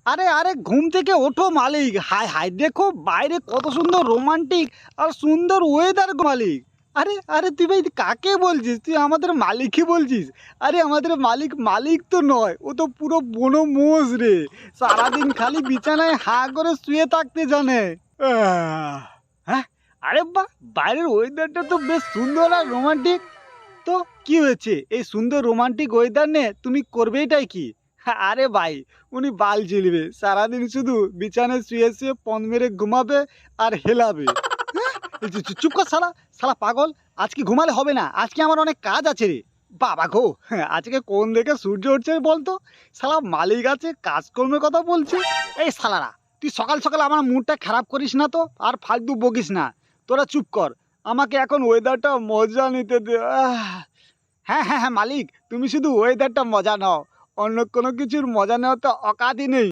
আরে আরে ঘুম থেকে ওঠো মালিক। হায় হায়, দেখো বাইরে কত সুন্দর রোমান্টিক আর সুন্দর ওয়েদার মালিক। আরে আরে তুই ভাই কাকে বলছিস? তুই আমাদের মালিকই বলছিস? আরে আমাদের মালিক মালিক তো নয়, ও তো পুরো বনো মোষ রে। সারাদিন খালি বিছানায় হাঁ করে শুয়ে থাকতে জানে। হ্যাঁ, আরে বাহ, বাইরের ওয়েদারটা তো বেশ সুন্দর আর রোমান্টিক। তো কি হয়েছে, এই সুন্দর রোমান্টিক ওয়েদার নিয়ে তুমি করবেইটাই কি? আরে ভাই, উনি বাল ঝিলবে, সারাদিন শুধু বিছানায় শুয়ে শুয়ে পন মেরে ঘুমাবে আর হেলাবে। হ্যাঁ, এই চুপ কর শালা, শালা পাগল। আজকে ঘুমালে হবে না, আজকে আমার অনেক কাজ আছে রে। বাবা গো, আজকে কোন দিকে সূর্য উঠছে বলতো? শালা মালিক আছে, কাজকর্মের কথা বলছে। এই শালারা, তুই সকাল সকাল আমার মুডটা খারাপ করিস না তো, আর ফালতু বকিস না। তোরা চুপ কর, আমাকে এখন ওয়েদারটা মজা নিতে দে। হ্যাঁ হ্যাঁ হ্যাঁ মালিক, তুমি শুধু ওয়েদারটা মজা নাও, অন্য কোনো কিছুর মজা নেওয়া তো অকাতই নেই।